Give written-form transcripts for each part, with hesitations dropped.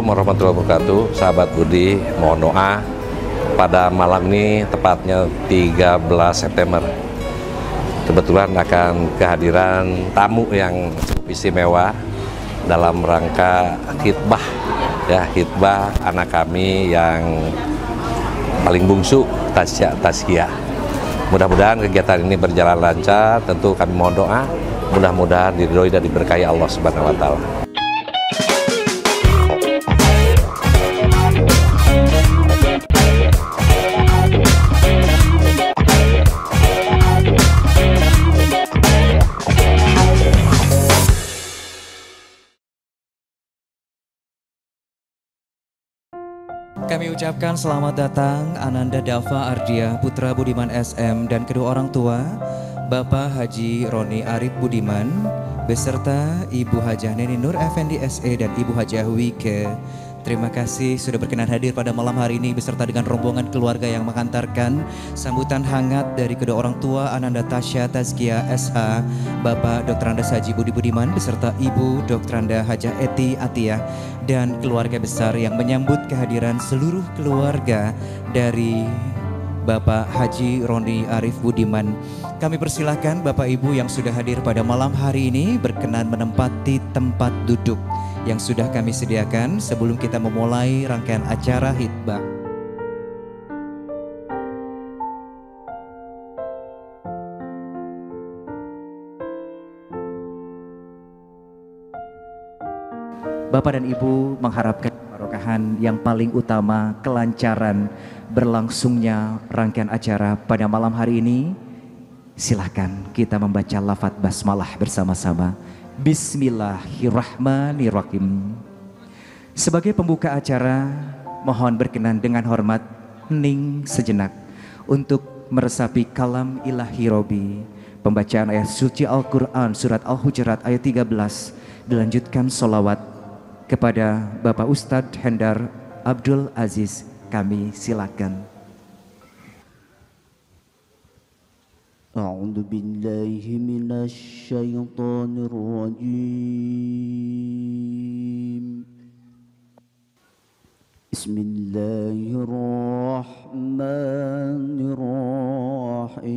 Assalamualaikum warahmatullahi wabarakatuh. Sahabat Budi, mohon doa pada malam ini tepatnya 13 September. Kebetulan akan kehadiran tamu yang cukup istimewa dalam rangka khitbah khitbah anak kami yang paling bungsu, Tasya. Mudah-mudahan kegiatan ini berjalan lancar. Tentu kami mohon doa mudah-mudahan diridhoi dan diberkahi Allah Subhanahu wa taala. Kami ucapkan selamat datang Ananda Dava Ardia Putra Budiman SM dan kedua orang tua Bapak Haji Roni Arif Budiman beserta Ibu Hajah Neni Nur Effendi SE dan Ibu Hajah Wike. Terima kasih sudah berkenan hadir pada malam hari ini beserta dengan rombongan keluarga yang mengantarkan sambutan hangat dari kedua orang tua Ananda Tasya Tazkia SH, Bapak Dr. Andes Haji Budi Budiman beserta Ibu Dr. Anda Hajah Eti Atiyah dan keluarga besar yang menyambut kehadiran seluruh keluarga dari Bapak Haji Roni Arif Budiman. Kami persilahkan Bapak Ibu yang sudah hadir pada malam hari ini berkenan menempati tempat duduk yang sudah kami sediakan sebelum kita memulai rangkaian acara khitbah. Bapak dan Ibu mengharapkan keberkahan yang paling utama, kelancaran berlangsungnya rangkaian acara pada malam hari ini. Silahkan kita membaca lafaz basmalah bersama-sama. Bismillahirrahmanirrahim. Sebagai pembuka acara, mohon berkenan dengan hormat hening sejenak untuk meresapi kalam ilahi Robi. Pembacaan ayat suci Al-Quran surat Al-Hujurat ayat 13. Dilanjutkan sholawat kepada Bapak Ustadz Hendar Abdul Aziz. Kami silakan. أعوذ بالله من الشيطان الرجيم بسم الله الرحمن الرحيم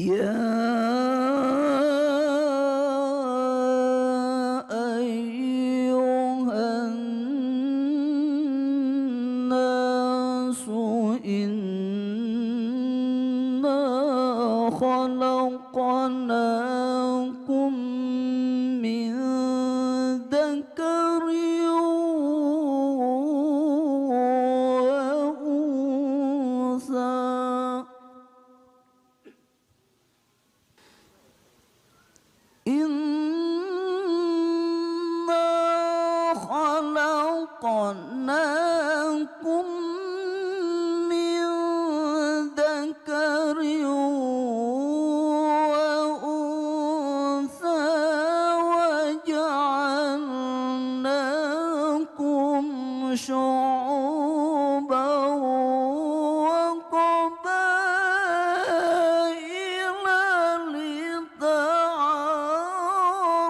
يا خلقناكم من ذكر وأنثى إنا خلقناكم من ذكر شعوبا وقبائل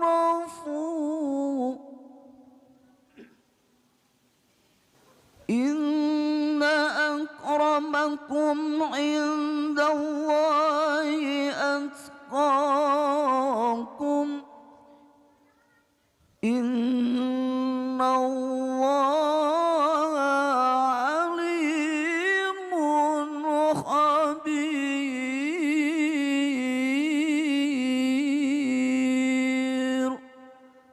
لتعارفوا إن أكرمكم عند الله أتقاكم إن الله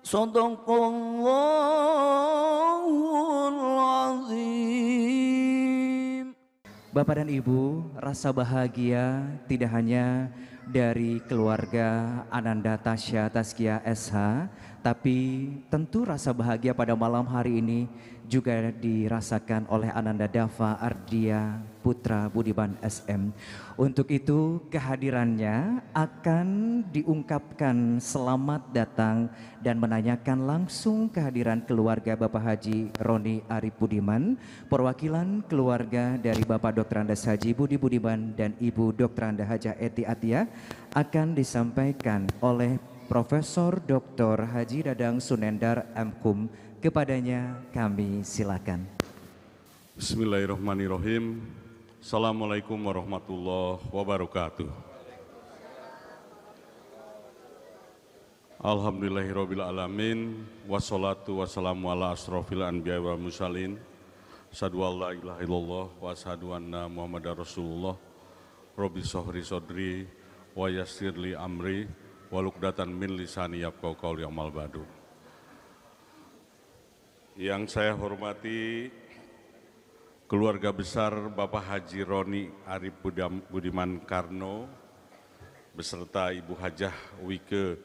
Shadaqallahul Azim. Bapak dan Ibu, rasa bahagia tidak hanya dari keluarga Ananda Tasya Tazkia SH, tapi tentu rasa bahagia pada malam hari ini juga dirasakan oleh Ananda Dava Ardia Putra Budiman SM. Untuk itu kehadirannya akan diungkapkan selamat datang dan menanyakan langsung kehadiran keluarga Bapak Haji Roni Arif Budiman, perwakilan keluarga dari Bapak Dr. Andes Haji Budi Budiman dan Ibu Dr. Anda Hajah Eti Atiyah akan disampaikan oleh Profesor Dr. Haji Dadang Sunendar MKum. Kepadanya kami silakan. Bismillahirrahmanirrahim. Assalamualaikum warahmatullahi wabarakatuh. Alhamdulillahirrabbilalamin. Wassalatu wassalamu ala asrofil anbiya wal mursalin. Asyhadu an la ilaha illallah wa asyhadu anna Muhammadar Rasulullah. Rabbi shrah sadri wa yassir li amri waluqdatan min lisani yafqahu qawli amal ba'du. Yang saya hormati keluarga besar Bapak Haji Roni Arip Budiman Karno beserta Ibu Hajah Wike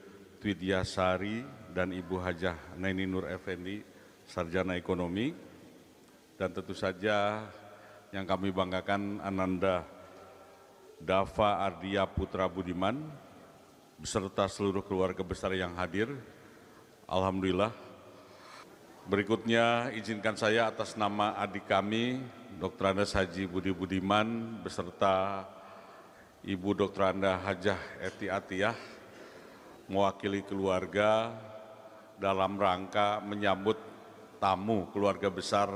Widyasari dan Ibu Hajah Naini Nur Effendi, Sarjana Ekonomi, dan tentu saja yang kami banggakan Ananda Dava Ardia Putra Budiman beserta seluruh keluarga besar yang hadir. Alhamdulillah. Berikutnya izinkan saya atas nama adik kami Dr. Andes Haji Budi Budiman beserta Ibu Dr. Anda Hajah Eti Atiyah mewakili keluarga dalam rangka menyambut tamu keluarga besar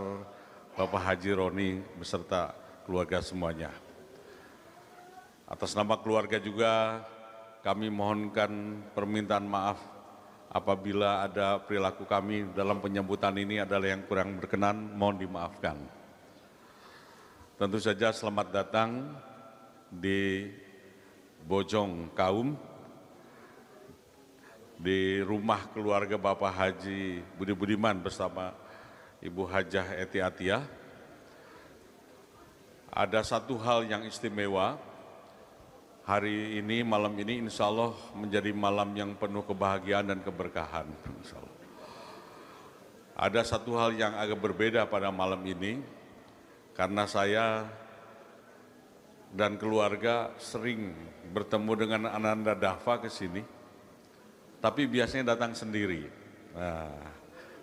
Bapak Haji Roni beserta keluarga semuanya. Atas nama keluarga juga kami mohonkan permintaan maaf apabila ada perilaku kami dalam penyambutan ini adalah yang kurang berkenan, mohon dimaafkan. Tentu saja selamat datang di Bojong Kaum, di rumah keluarga Bapak Haji Budi Budiman bersama Ibu Hajah Eti Atiyah. Ada satu hal yang istimewa, hari ini, malam ini insya Allah menjadi malam yang penuh kebahagiaan dan keberkahan. Insya Allah. Ada satu hal yang agak berbeda pada malam ini, karena saya dan keluarga sering bertemu dengan Ananda Dava ke sini. Tapi biasanya datang sendiri,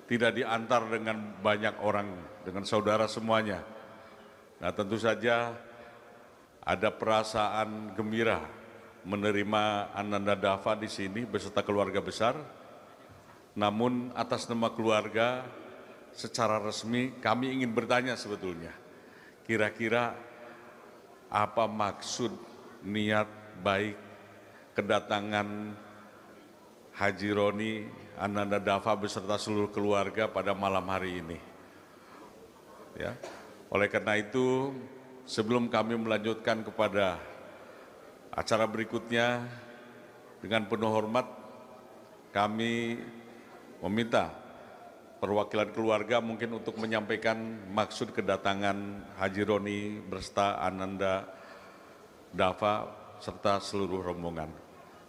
tidak diantar dengan banyak orang, dengan saudara semuanya. Nah tentu saja ada perasaan gembira menerima Ananda Dava di sini beserta keluarga besar. Namun atas nama keluarga secara resmi kami ingin bertanya sebetulnya, kira-kira apa maksud niat baik kedatangan Haji Roni Ananda Dava beserta seluruh keluarga pada malam hari ini. Ya. Oleh karena itu, sebelum kami melanjutkan kepada acara berikutnya, dengan penuh hormat kami meminta perwakilan keluarga mungkin untuk menyampaikan maksud kedatangan Haji Roni beserta Ananda Dava serta seluruh rombongan.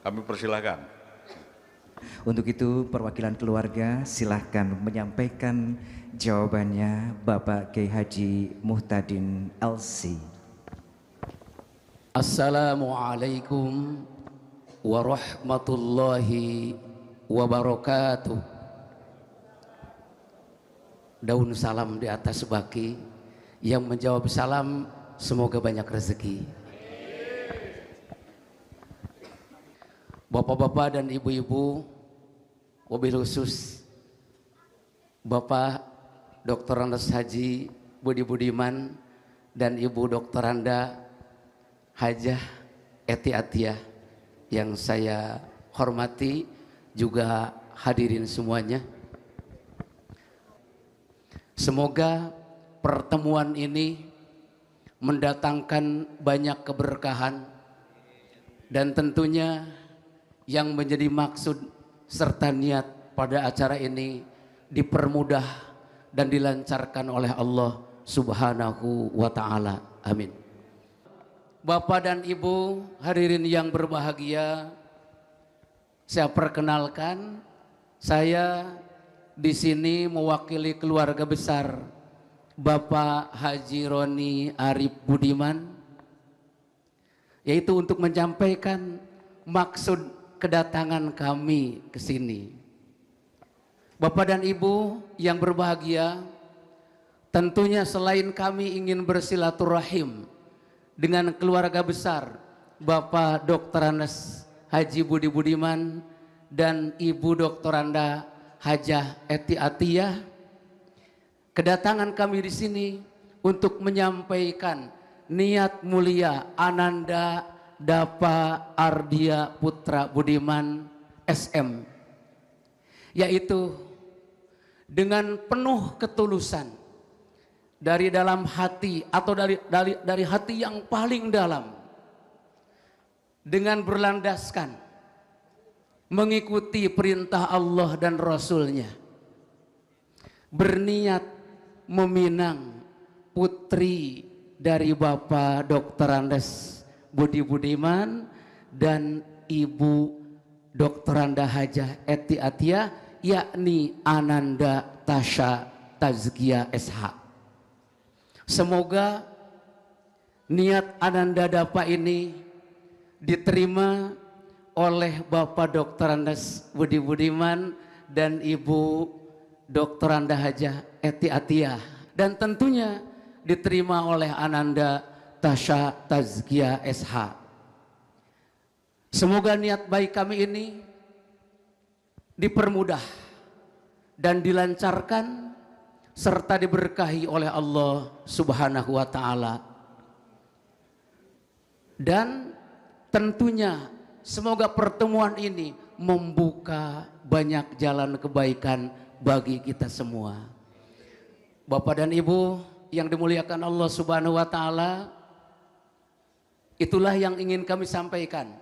Kami persilahkan. Untuk itu perwakilan keluarga silahkan menyampaikan jawabannya Bapak Kiai Haji Muhtadin LC. Assalamualaikum warahmatullahi wabarakatuh. Daun salam di atas baki, yang menjawab salam semoga banyak rezeki. Bapak-bapak dan ibu-ibu, wabil khusus Bapak Dr. Andes Haji Budi Budiman dan Ibu Dr. Anda Hajah Eti Atiyah yang saya hormati, juga hadirin semuanya. Semoga pertemuan ini mendatangkan banyak keberkahan dan tentunya yang menjadi maksud serta niat pada acara ini dipermudah dan dilancarkan oleh Allah Subhanahu wa ta'ala. Amin. Bapak dan Ibu hadirin yang berbahagia, saya perkenalkan, saya di sini mewakili keluarga besar Bapak Haji Roni Arip Budiman, yaitu untuk menyampaikan maksud kedatangan kami ke sini. Bapak dan Ibu yang berbahagia, tentunya selain kami ingin bersilaturahim dengan keluarga besar Bapak Dr. Andes Haji Budi Budiman dan Ibu Dr. Anda Hajah Eti Atiyah, kedatangan kami di sini untuk menyampaikan niat mulia Ananda Dava Ardia Putra Budiman SM, yaitu dengan penuh ketulusan dari dalam hati atau dari hati yang paling dalam, dengan berlandaskan mengikuti perintah Allah dan Rasul-Nya, berniat meminang putri dari Bapak Dr. Andes Budi Budiman dan Ibu Dr. Anda Hajah Eti Atiyah, yakni Ananda Tasya Tazkiyah SH. Semoga niat Ananda Dava ini diterima oleh Bapak Dr. Andes Budi Budiman dan Ibu Dr. Anda Hajah Eti Atiyah, dan tentunya diterima oleh Ananda Tasya Tazkiyah SH. Semoga niat baik kami ini dipermudah dan dilancarkan serta diberkahi oleh Allah Subhanahu wa taala. Dan tentunya semoga pertemuan ini membuka banyak jalan kebaikan bagi kita semua. Bapak dan Ibu yang dimuliakan Allah Subhanahu wa taala, itulah yang ingin kami sampaikan.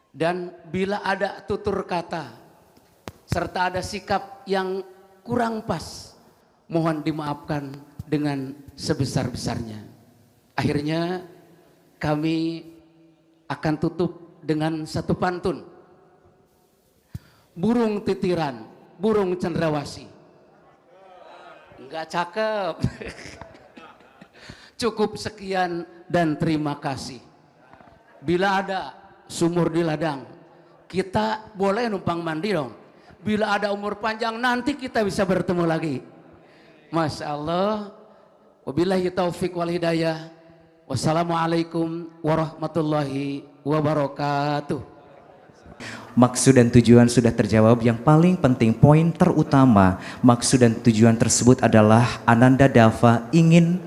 Dan bila ada tutur kata serta ada sikap yang kurang pas, mohon dimaafkan dengan sebesar-besarnya. Akhirnya kami akan tutup dengan satu pantun. Burung titiran, burung cendrawasih. Enggak cakep. Cukup sekian dan terima kasih. Bila ada sumur di ladang, kita boleh numpang mandi dong. Bila ada umur panjang, nanti kita bisa bertemu lagi. Masya Allah. Wabillahi taufiq wal hidayah. Wassalamualaikum warahmatullahi wabarakatuh. Maksud dan tujuan sudah terjawab. Yang paling penting, poin terutama maksud dan tujuan tersebut adalah Ananda Dava ingin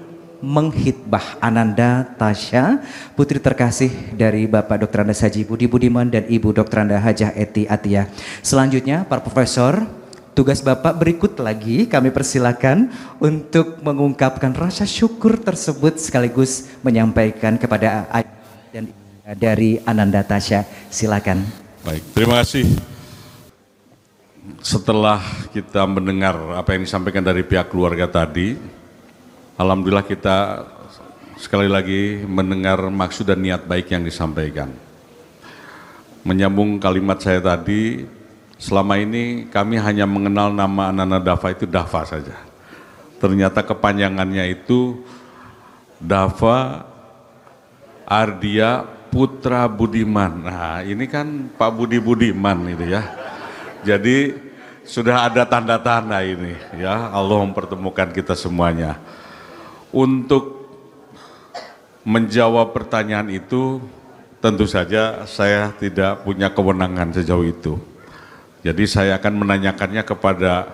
menghitbah Ananda Tasya, putri terkasih dari Bapak Dr. Andes Haji Budi Budiman dan Ibu Dr. Anda Hajah Eti Atiyah. Selanjutnya para profesor, tugas Bapak berikut lagi kami persilakan untuk mengungkapkan rasa syukur tersebut sekaligus menyampaikan kepada ayah dan dari Ananda Tasya. Silakan. Baik, terima kasih. Setelah kita mendengar apa yang disampaikan dari pihak keluarga tadi, alhamdulillah kita sekali lagi mendengar maksud dan niat baik yang disampaikan. Menyambung kalimat saya tadi, selama ini kami hanya mengenal nama Ananda Dava itu Dava saja. Ternyata kepanjangannya itu Dava Ardia Putra Budiman. Nah, ini kan Pak Budi Budiman itu ya. Jadi sudah ada tanda-tanda ini ya, Allah mempertemukan kita semuanya. Untuk menjawab pertanyaan itu tentu saja saya tidak punya kewenangan sejauh itu. Jadi saya akan menanyakannya kepada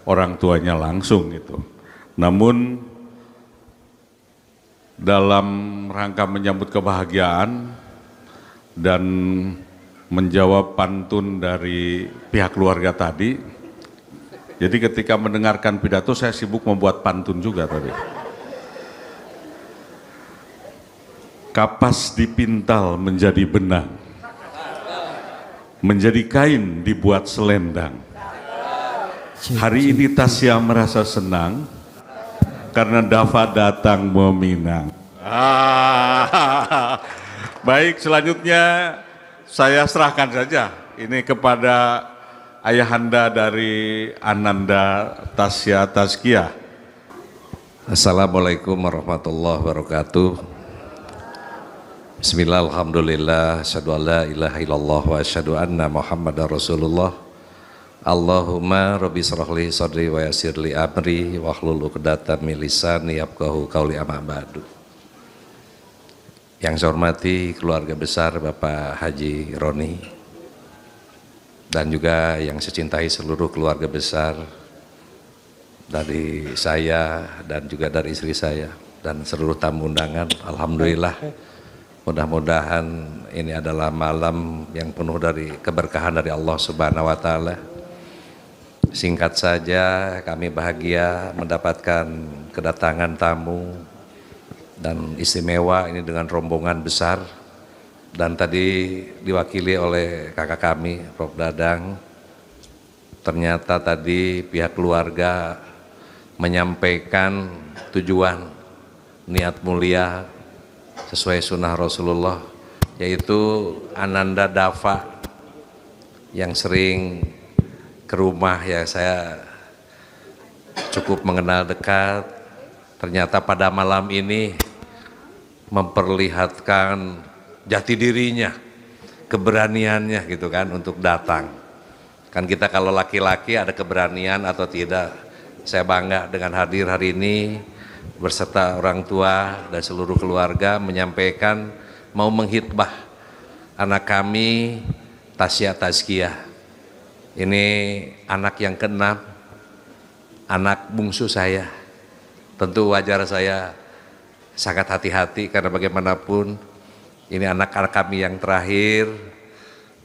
orang tuanya langsung gitu. Namun dalam rangka menyambut kebahagiaan dan menjawab pantun dari pihak keluarga tadi, jadi ketika mendengarkan pidato saya sibuk membuat pantun juga tadi. Kapas dipintal menjadi benang, menjadi kain dibuat selendang. Hari ini Tasya merasa senang karena Dava datang meminang. Baik, selanjutnya saya serahkan saja ini kepada ayahanda dari Ananda Tasya Tazkiyah. Assalamualaikum warahmatullahi wabarakatuh. Bismillah, alhamdulillah, asyhadu an la ilaha illallah wa asyhadu anna Muhammadar Rasulullah. Allahumma rabbi shrahli sadri wa yassirli amri wahlul 'uqdatam min lisani yafqahu qawli amma ba'du. Yang saya hormati keluarga besar Bapak Haji Roni, dan juga yang saya cintai seluruh keluarga besar dari saya dan juga dari istri saya dan seluruh tamu undangan. Alhamdulillah, mudah-mudahan ini adalah malam yang penuh dari keberkahan dari Allah Subhanahu wa Ta'ala. Singkat saja, kami bahagia mendapatkan kedatangan tamu dan istimewa ini dengan rombongan besar, dan tadi diwakili oleh kakak kami Prof. Dadang. Ternyata tadi pihak keluarga menyampaikan tujuan niat mulia sesuai sunnah Rasulullah, yaitu Ananda Dafa yang sering ke rumah ya saya cukup mengenal dekat. Ternyata pada malam ini memperlihatkan jati dirinya, keberaniannya gitu kan untuk datang. Kan kita kalau laki-laki ada keberanian atau tidak. Saya bangga dengan hadir hari ini berserta orang tua dan seluruh keluarga menyampaikan mau menghitbah anak kami Tasya Tazkiyah. Ini anak yang ke-6, anak bungsu saya. Tentu wajar saya sangat hati-hati karena bagaimanapun ini anak-anak kami yang terakhir.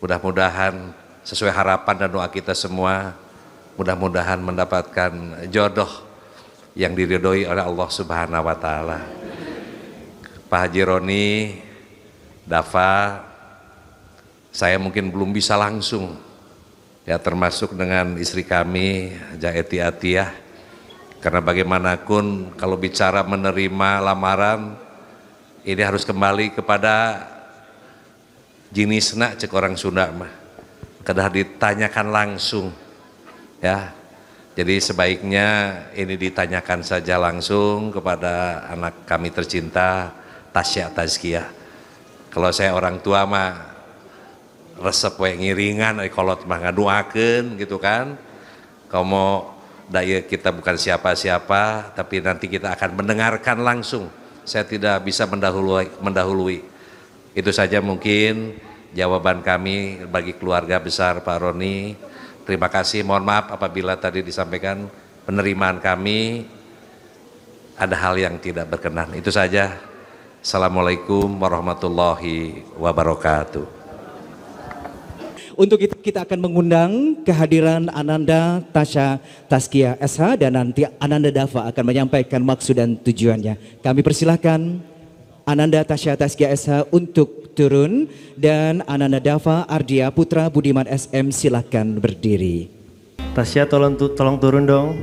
Mudah-mudahan sesuai harapan dan doa kita semua, mudah-mudahan mendapatkan jodoh yang diridhoi oleh Allah Subhanahu wa Ta'ala. Pak Haji Roni, Dafa, saya mungkin belum bisa langsung ya, termasuk dengan istri kami Jaeti Atiyah, karena bagaimanapun kalau bicara menerima lamaran ini harus kembali kepada jinisna cek orang Sunda mah, kedah ditanyakan langsung ya. Jadi sebaiknya ini ditanyakan saja langsung kepada anak kami tercinta Tasya Tazkiyah. Kalau saya orang tua mah resep we ngiringan kolot mah ngaduakeun gitu kan. Kamu daya kita bukan siapa-siapa, tapi nanti kita akan mendengarkan langsung. Saya tidak bisa mendahului. Itu saja mungkin jawaban kami bagi keluarga besar Pak Roni. Terima kasih, mohon maaf apabila tadi disampaikan penerimaan kami ada hal yang tidak berkenan. Itu saja. Assalamualaikum warahmatullahi wabarakatuh. Untuk itu kita akan mengundang kehadiran Ananda Tasya Tazkiyah SH, dan nanti Ananda Dafa akan menyampaikan maksud dan tujuannya. Kami persilahkan Ananda Tasya Tazkiyah SH untuk turun, dan Ananda Dafa Ardia Putra Budiman SM silakan berdiri. Tasya tolong turun dong.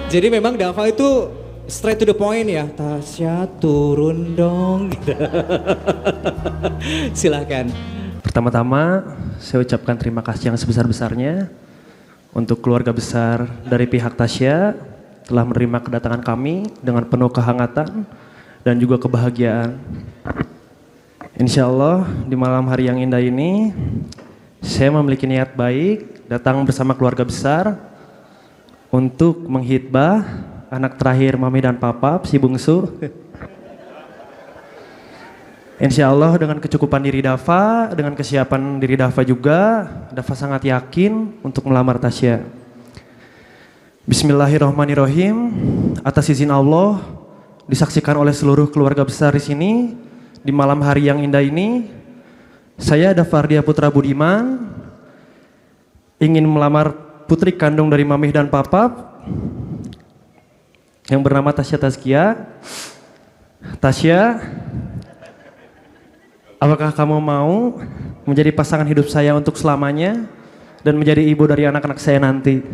Jadi memang Dafa itu straight to the point ya. Tasya turun dong. Silakan. Pertama-tama saya ucapkan terima kasih yang sebesar-besarnya untuk keluarga besar dari pihak Tasya telah menerima kedatangan kami dengan penuh kehangatan dan juga kebahagiaan. Insya Allah di malam hari yang indah ini saya memiliki niat baik datang bersama keluarga besar untuk menghitbah anak terakhir Mami dan Papa si bungsu. Insya Allah dengan kecukupan diri Dafa, dengan kesiapan diri Dafa juga, Dafa sangat yakin untuk melamar Tasya. Bismillahirrahmanirrahim. Atas izin Allah, disaksikan oleh seluruh keluarga besar di sini di malam hari yang indah ini, saya Dafa Ardia Putra Budiman ingin melamar putri kandung dari Mamih dan Papa yang bernama Tasya Tazkiyah. Tasya, apakah kamu mau menjadi pasangan hidup saya untuk selamanya dan menjadi ibu dari anak-anak saya nanti?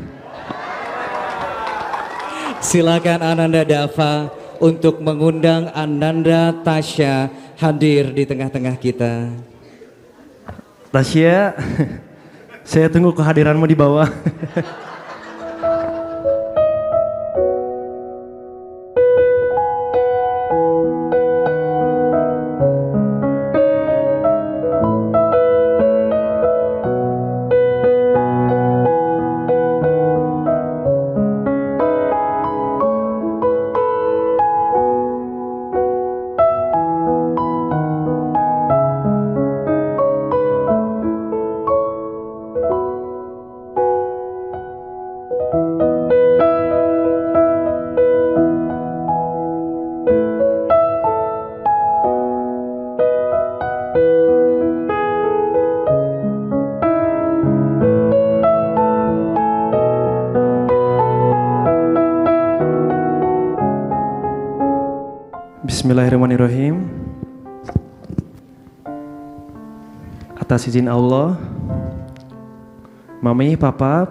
Silakan Ananda Dafa untuk mengundang Ananda Tasya hadir di tengah-tengah kita. Tasya, saya tunggu kehadiranmu di bawah. Bismillahirrahmanirrahim. Atas izin Allah, Mami, Papa,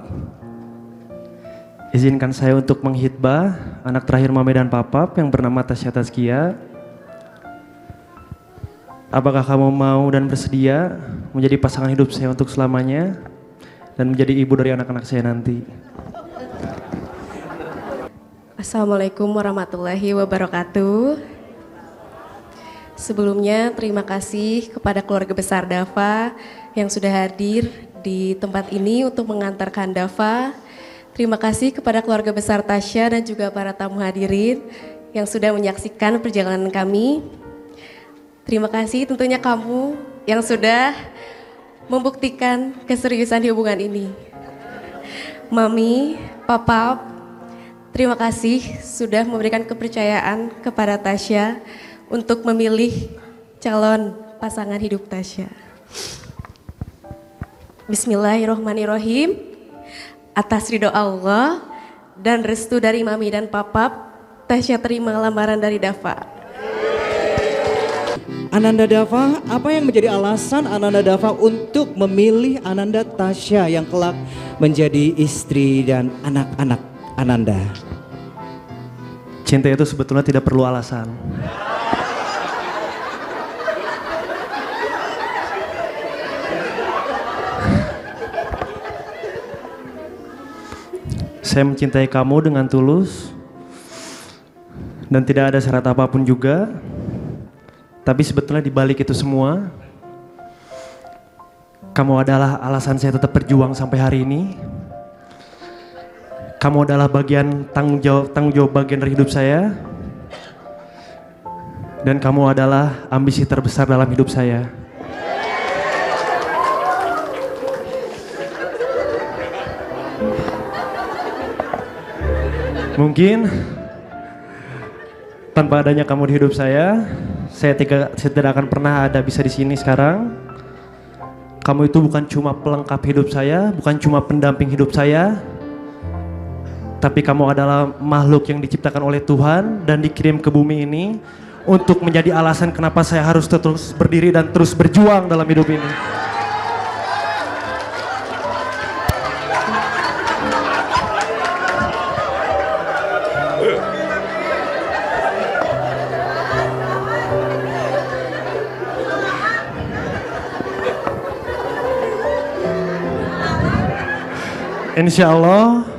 izinkan saya untuk menghitbah anak terakhir Mami dan Papa yang bernama Tasya Tazkia. Apakah kamu mau dan bersedia menjadi pasangan hidup saya untuk selamanya dan menjadi ibu dari anak-anak saya nanti? Assalamualaikum warahmatullahi wabarakatuh. Sebelumnya terima kasih kepada keluarga besar Dafa yang sudah hadir di tempat ini untuk mengantarkan Dafa. Terima kasih kepada keluarga besar Tasya dan juga para tamu hadirin yang sudah menyaksikan perjalanan kami. Terima kasih tentunya kamu yang sudah membuktikan keseriusan di hubungan ini. Mami, Papa, terima kasih sudah memberikan kepercayaan kepada Tasya untuk memilih calon pasangan hidup Tasya. Bismillahirrohmanirrohim. Atas ridho Allah dan restu dari Mami dan Papa, Tasya terima lamaran dari Dafa. Ananda Dafa, apa yang menjadi alasan Ananda Dafa untuk memilih Ananda Tasya yang kelak menjadi istri dan anak-anak Ananda? Cinta itu sebetulnya tidak perlu alasan. Saya mencintai kamu dengan tulus dan tidak ada syarat apapun juga. Tapi sebetulnya di balik itu semua, kamu adalah alasan saya tetap berjuang sampai hari ini. Kamu adalah bagian tanggung jawab bagian dari hidup saya. Dan kamu adalah ambisi terbesar dalam hidup saya. Mungkin tanpa adanya kamu di hidup saya tidak akan pernah ada bisa di sini sekarang. Kamu itu bukan cuma pelengkap hidup saya, bukan cuma pendamping hidup saya, tapi kamu adalah makhluk yang diciptakan oleh Tuhan dan dikirim ke bumi ini untuk menjadi alasan kenapa saya harus terus berdiri dan terus berjuang dalam hidup ini. Insya Allah,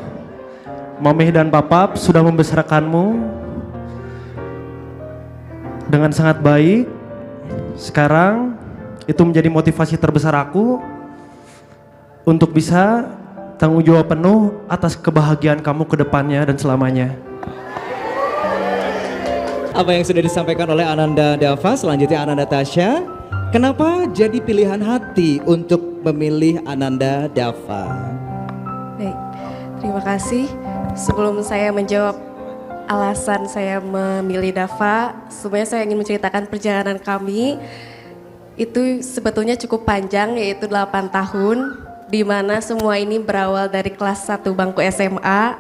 Mami dan Papa sudah membesarkanmu dengan sangat baik. Sekarang itu menjadi motivasi terbesar aku untuk bisa tanggung jawab penuh atas kebahagiaan kamu ke depannya dan selamanya. Apa yang sudah disampaikan oleh Ananda Dafa, selanjutnya Ananda Tasya. Kenapa jadi pilihan hati untuk memilih Ananda Dafa? Baik, terima kasih. Sebelum saya menjawab alasan saya memilih Dafa, sebenarnya saya ingin menceritakan perjalanan kami. Itu sebetulnya cukup panjang, yaitu 8 tahun, di mana semua ini berawal dari kelas 1 bangku SMA.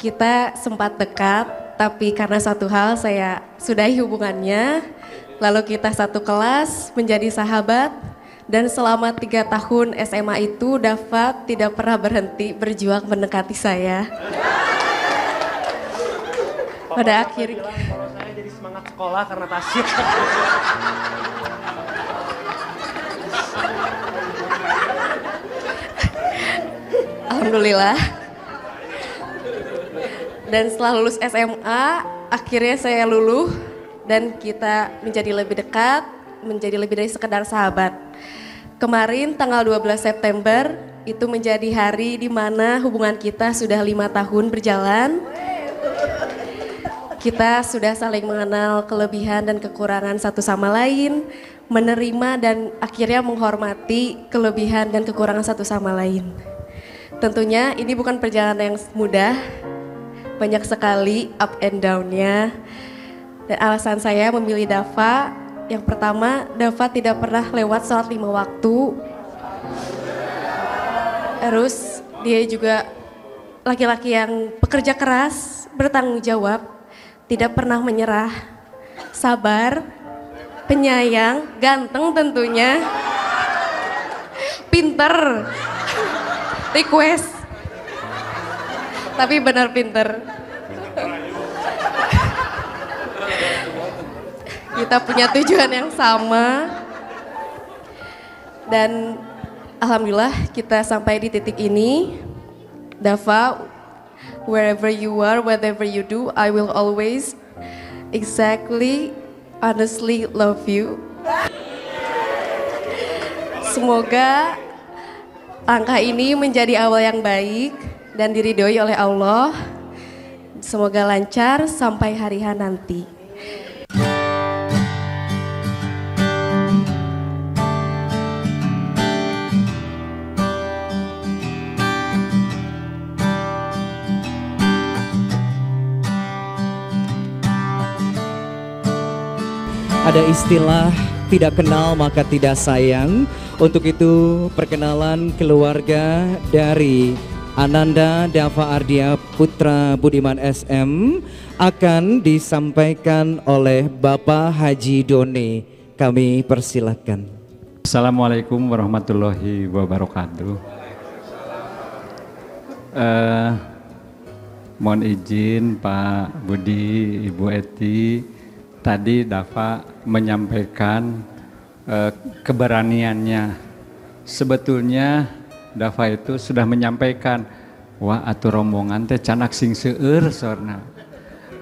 Kita sempat dekat, tapi karena satu hal saya sudahi hubungannya, lalu kita satu kelas menjadi sahabat. Dan selama 3 tahun SMA itu Dafa tidak pernah berhenti berjuang mendekati saya. Pada akhirnya Kalau saya jadi semangat sekolah karena Tasya. Alhamdulillah. Dan setelah lulus SMA, akhirnya saya luluh dan kita menjadi lebih dekat, menjadi lebih dari sekedar sahabat. Kemarin tanggal 12 September itu menjadi hari di mana hubungan kita sudah 5 tahun berjalan. Kita sudah saling mengenal kelebihan dan kekurangan satu sama lain, menerima dan akhirnya menghormati kelebihan dan kekurangan satu sama lain. Tentunya ini bukan perjalanan yang mudah, banyak sekali up and down-nya. Dan alasan saya memilih Dafa, yang pertama, Dafa tidak pernah lewat sholat 5 waktu. Terus dia juga laki-laki yang pekerja keras, bertanggung jawab, tidak pernah menyerah. sabar, penyayang, ganteng tentunya, pinter, request, tapi benar pinter. Kita punya tujuan yang sama dan alhamdulillah kita sampai di titik ini. Dava, wherever you are, whatever you do, I will always exactly honestly love you. Semoga langkah ini menjadi awal yang baik dan diridhoi oleh Allah. Semoga lancar sampai hari H nanti. Ada istilah tidak kenal maka tidak sayang. Untuk itu perkenalan keluarga dari Ananda Dava Ardia Putra Budiman SM akan disampaikan oleh Bapak Haji Doni. Kami persilahkan. Assalamualaikum warahmatullahi wabarakatuh. Mohon izin Pak Budi, Ibu Eti, tadi Dava menyampaikan keberaniannya. Sebetulnya Dava itu sudah menyampaikan, wah atuh rombongan teh canak sing seueur sorna.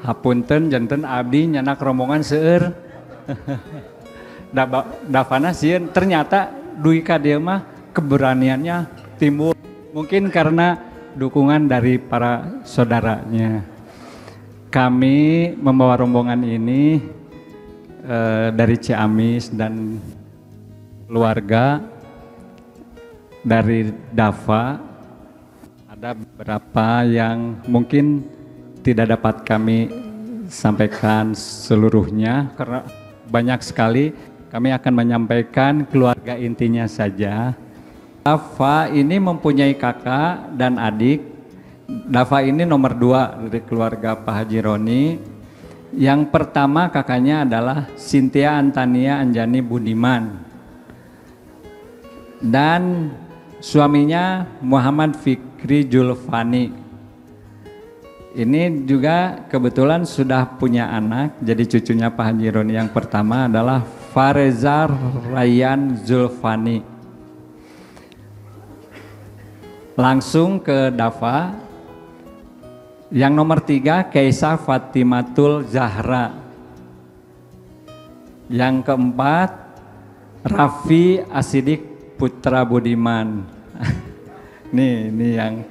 Hapunten janten abdi nyanak rombongan seueur. Davana sieun ternyata duwi ka dieu mah keberaniannya timbul. Mungkin karena dukungan dari para saudaranya. Kami membawa rombongan ini dari Ciamis dan keluarga dari Dava. Ada beberapa yang mungkin tidak dapat kami sampaikan seluruhnya karena banyak sekali. Kami akan menyampaikan keluarga intinya saja. Dava ini mempunyai kakak dan adik. Dava ini nomor 2 dari keluarga Pak Haji Roni. Yang pertama kakaknya adalah Cynthia Antania Anjani Budiman. Dan suaminya Muhammad Fikri Julfani. Ini juga kebetulan sudah punya anak. Jadi cucunya Pak Haji Roni yang pertama adalah Farezar Rayyan Zulfani. Langsung ke Dava. Yang nomor 3 Kaisa Fatimatul Zahra. Yang keempat Raffi Asidik Putra Budiman. Nih yang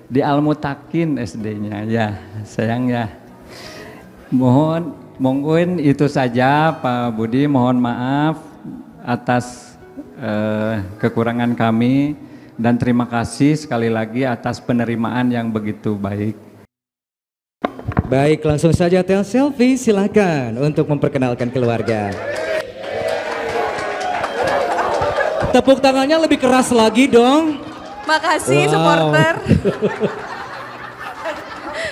di Al-Mutakin SD-nya ya, sayang ya. Mungkin itu saja Pak Budi, mohon maaf atas kekurangan kami dan terima kasih sekali lagi atas penerimaan yang begitu baik. Baik, langsung saja selfie, silakan untuk memperkenalkan keluarga. Tepuk tangannya lebih keras lagi dong. Makasih supporter.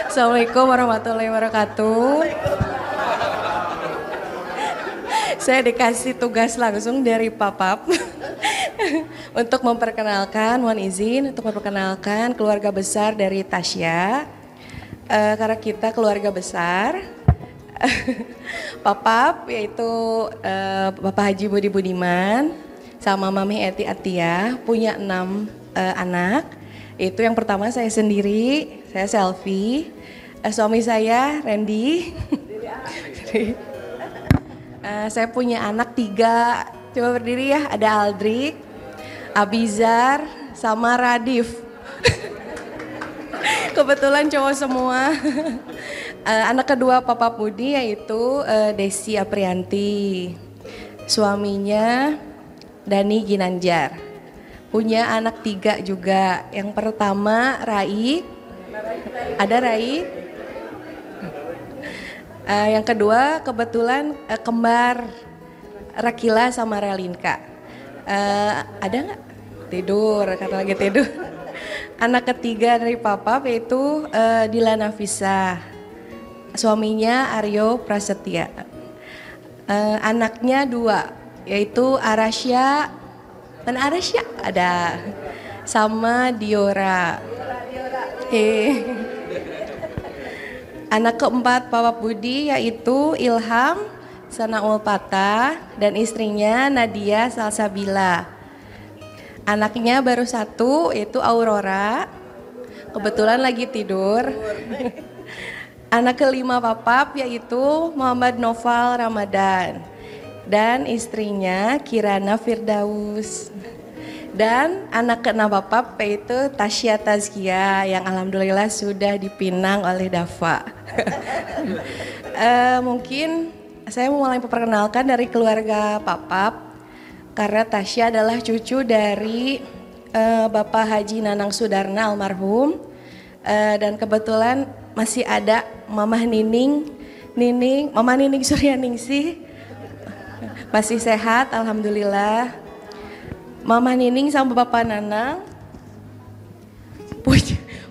Assalamualaikum warahmatullahi wabarakatuh. Saya dikasih tugas langsung dari Papap untuk memperkenalkan, mohon izin untuk memperkenalkan keluarga besar dari Tasya. Karena kita keluarga besar, Papap yaitu Bapak Haji Budi Budiman sama Mami Eti Atia punya 6 anak. Itu yang pertama saya sendiri, saya Selfie, suami saya Randy. Saya punya anak 3, coba berdiri ya, ada Aldrik, Abizar, sama Radif. Kebetulan cowok semua. Anak kedua Papa Budi yaitu Desi Aprianti. Suaminya Dani Ginanjar. Punya anak 3 juga. Yang pertama Rai. Ada Rai. Yang kedua kebetulan kembar Rakila sama Relinka. Ada nggak? Tidur, karena lagi tidur. Anak ketiga dari Papa yaitu Dila Nafisa. Suaminya Aryo Prasetya. Anaknya 2, yaitu Arasya, mana Arasya? Ada, sama Diora. Anak keempat Papa Budi yaitu Ilham Sanaul Patah dan istrinya Nadia Salsabila. Anaknya baru 1 yaitu Aurora, kebetulan lagi tidur. Anak kelima Papap yaitu Muhammad Noval Ramadan dan istrinya Kirana Firdaus. Dan anak keenam Papap yaitu Tasya Tazkia yang alhamdulillah sudah dipinang oleh Dafa. Mungkin saya mau mulai memperkenalkan dari keluarga Papap karena Tasya adalah cucu dari Bapak Haji Nanang Sudarna almarhum, dan kebetulan masih ada Mama Nining Suryaningsih masih sehat alhamdulillah. Mama Nining sama Bapak Nanang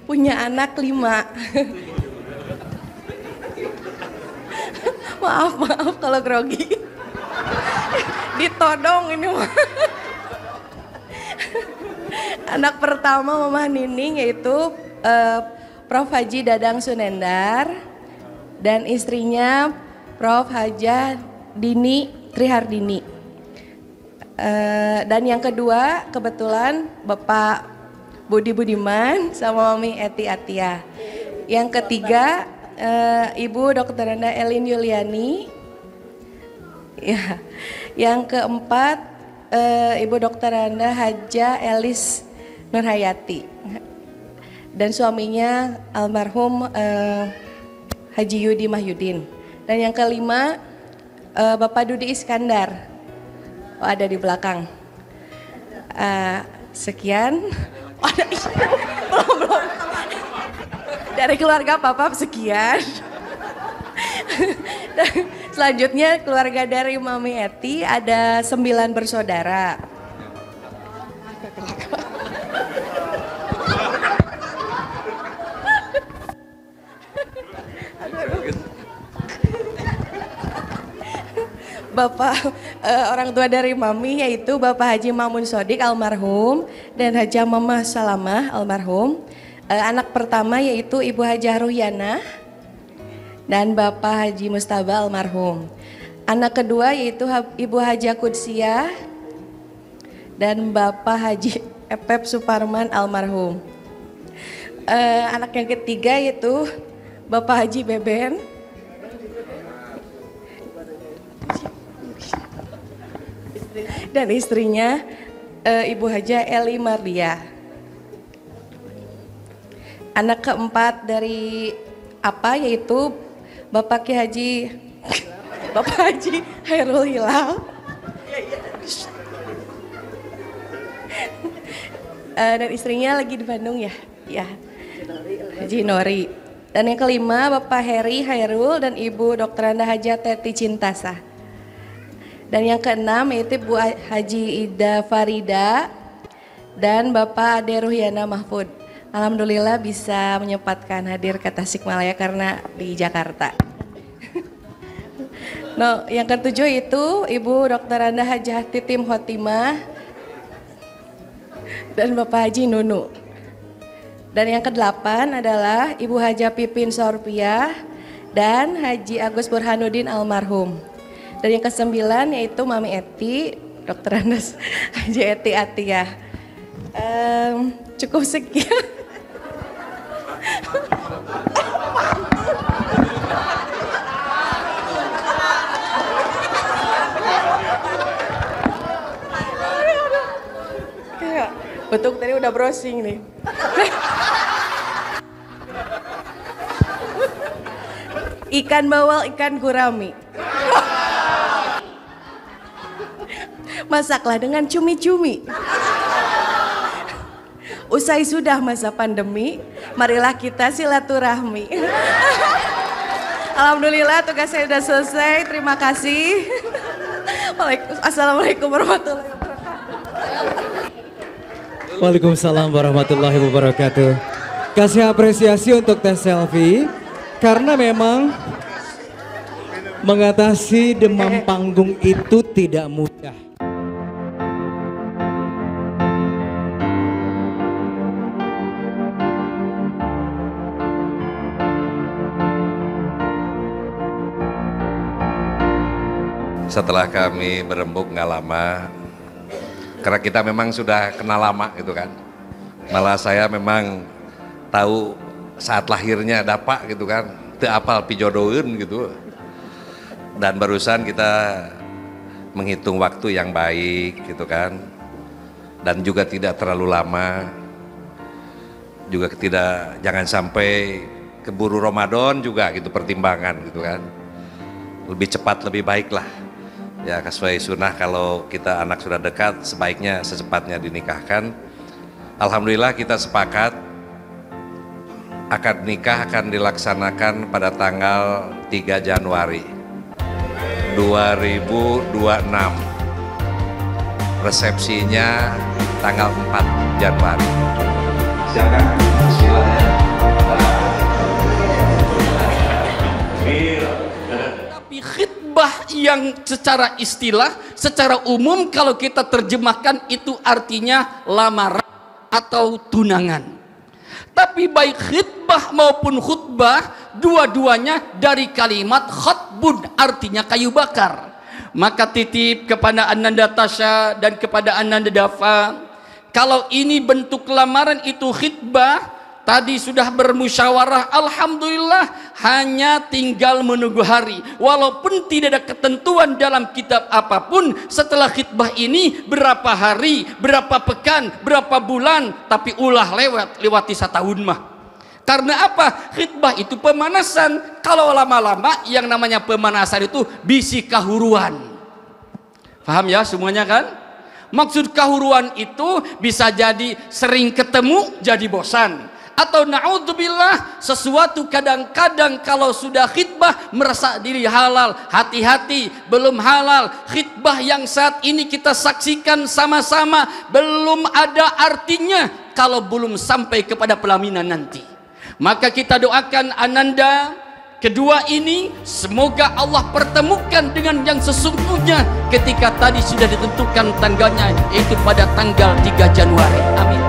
punya anak 5. Maaf kalau grogi. Ditodong ini mah. Anak pertama Mama Nining yaitu Prof. Haji Dadang Sunendar dan istrinya Prof. Haja Dini Trihardini. Dan yang kedua kebetulan Bapak Budi Budiman sama Mami Eti Atia. Yang ketiga Ibu Dr. Anda Elin Yuliani. Ya. Yang keempat Ibu Dr. Anda Haja Elis Nurhayati. Dan suaminya almarhum Haji Yudi Mahyudin. Dan yang kelima Bapak Dudi Iskandar. Ada di belakang. Sekian. Belum. Dari keluarga Papap sekian. Dan selanjutnya keluarga dari Mami Eti ada 9 bersaudara. Bapak orang tua dari Mami yaitu Bapak Haji Mamun Sodik almarhum dan Haja Mama Salamah almarhum. Anak pertama yaitu Ibu Hajah Ruhyana dan Bapak Haji Mustaba almarhum. Anak kedua yaitu Ibu Hajah Kudsiah dan Bapak Haji Epep Suparman almarhum. Anak yang ketiga yaitu Bapak Haji Beben dan istrinya Ibu Haja Eli Mardia. Anak keempat dari yaitu Bapak Ki Haji Bapak Haji Hairul Hilal dan istrinya lagi di Bandung ya Haji Nori. Dan yang kelima Bapak Heri Hairul dan Ibu Dr. Anda Haja Teti Cintasa. Dan yang keenam yaitu Bu Haji Ida Farida dan Bapak Ade Ruhyana Mahfud. Alhamdulillah bisa menyempatkan hadir ke Tasikmalaya karena di Jakarta. Yang ketujuh itu Ibu Dr. Anda Hajah Titim Khotimah dan Bapak Haji Nunu. Dan yang kedelapan adalah Ibu Haja Pipin Sorpiah dan Haji Agus Burhanuddin almarhum. Dan yang kesembilan yaitu Mami Eti, Dr. Andes Haji Eti Atiyah. Cukup sekian. Betul tadi udah browsing nih. Ikan bawal, ikan gurami. Masaklah dengan cumi-cumi. Usai sudah masa pandemi, marilah kita silaturahmi. Alhamdulillah tugas saya sudah selesai. Terima kasih. Assalamualaikum warahmatullahi wabarakatuh. Waalaikumsalam warahmatullahi wabarakatuh. Kasih apresiasi untuk tes selfie karena memang Mengatasi demam panggung itu tidak mudah. Setelah kami berembuk nggak lama, karena kita memang sudah kenal lama gitu kan. Malah saya memang tahu saat lahirnya Dapak gitu kan, teu apal pijodoeun gitu. Dan barusan kita menghitung waktu yang baik gitu kan. Dan juga tidak terlalu lama. Juga jangan sampai keburu Ramadan juga gitu pertimbangan gitu kan. Lebih cepat lebih baik lah. Ya sesuai sunnah kalau kita anak sudah dekat sebaiknya secepatnya dinikahkan. Alhamdulillah kita sepakat akad nikah akan dilaksanakan pada tanggal 3 Januari 2026. Resepsinya tanggal 4 Januari. Silakan bismillah. Tapi khitbah yang secara istilah, secara umum kalau kita terjemahkan itu artinya lamaran atau tunangan. Tapi baik khitbah maupun khutbah, dua-duanya dari kalimat khatbun, artinya kayu bakar. Maka titip kepada Ananda Tasya dan kepada Ananda Dafa, kalau ini bentuk lamaran itu khitbah, tadi sudah bermusyawarah, alhamdulillah hanya tinggal menunggu hari. Walaupun tidak ada ketentuan dalam kitab apapun setelah khitbah ini berapa hari, berapa pekan, berapa bulan, tapi ulah lewati setahun mah. Karena apa? Khitbah itu pemanasan. Kalau lama-lama yang namanya pemanasan itu bisi kahuruan. Paham ya semuanya kan? Maksud kahuruan itu bisa jadi sering ketemu jadi bosan. Atau na'udzubillah sesuatu kadang-kadang kalau sudah khitbah merasa diri halal, hati-hati belum halal. Khitbah yang saat ini kita saksikan sama-sama belum ada artinya kalau belum sampai kepada pelaminan nanti. Maka kita doakan Ananda kedua ini semoga Allah pertemukan dengan yang sesungguhnya ketika tadi sudah ditentukan tanggalnya, yaitu pada tanggal 3 Januari. Amin.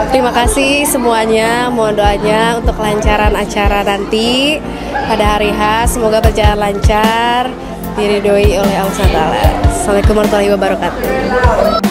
Terima kasih semuanya, mohon doanya untuk kelancaran acara nanti pada hari H. Semoga berjalan lancar, diridhoi oleh Allah SWT. Assalamualaikum warahmatullahi wabarakatuh.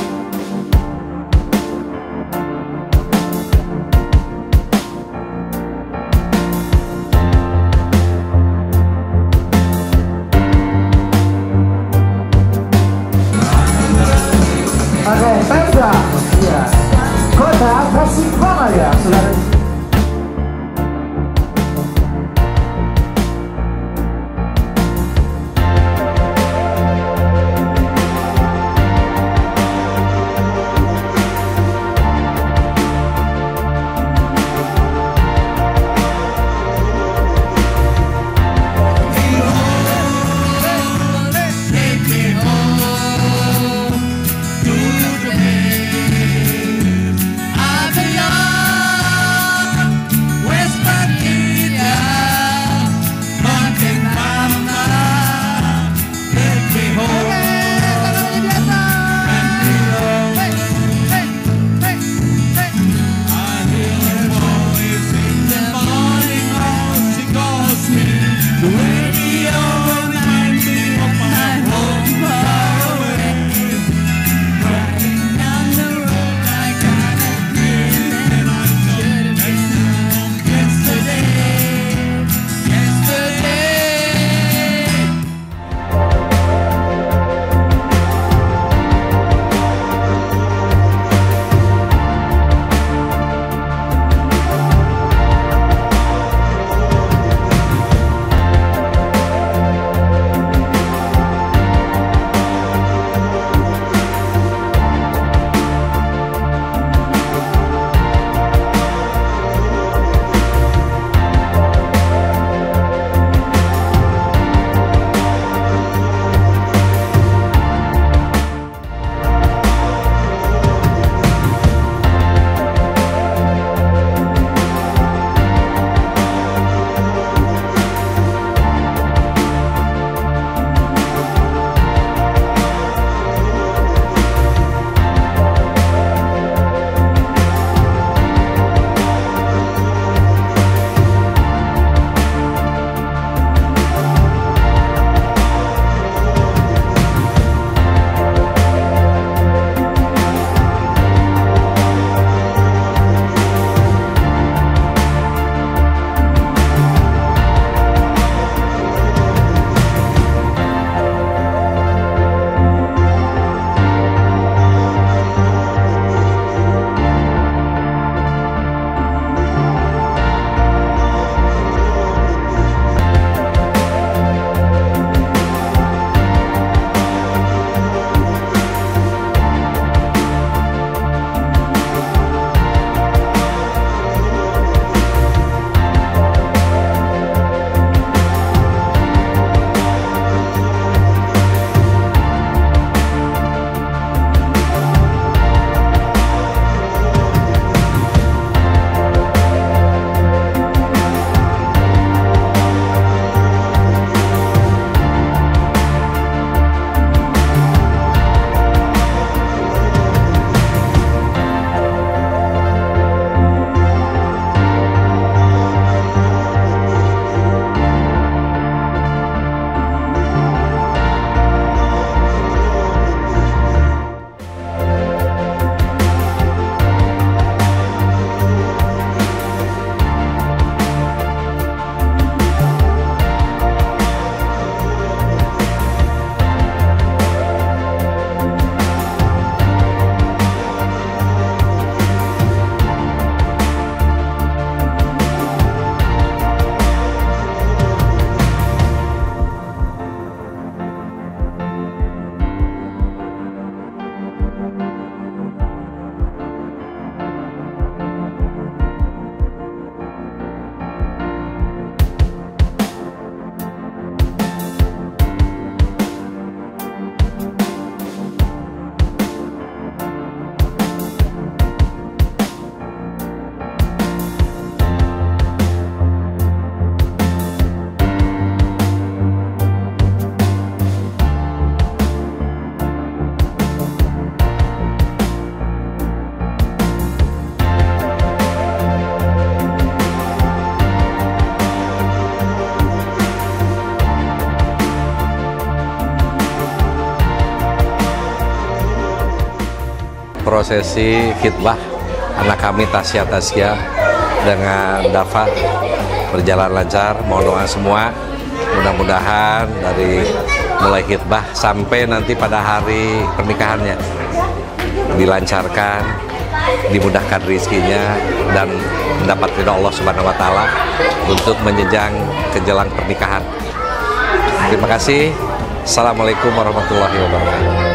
prosesi khitbah anak kami Tasya dengan Dafa berjalan lancar. Mohon doa semua, mudah-mudahan dari mulai khitbah sampai nanti pada hari pernikahannya dilancarkan, dimudahkan rezekinya, dan mendapat ridha Allah Subhanahu wa Ta'ala untuk menjenjang ke jelang pernikahan. Terima kasih. Assalamualaikum warahmatullahi wabarakatuh.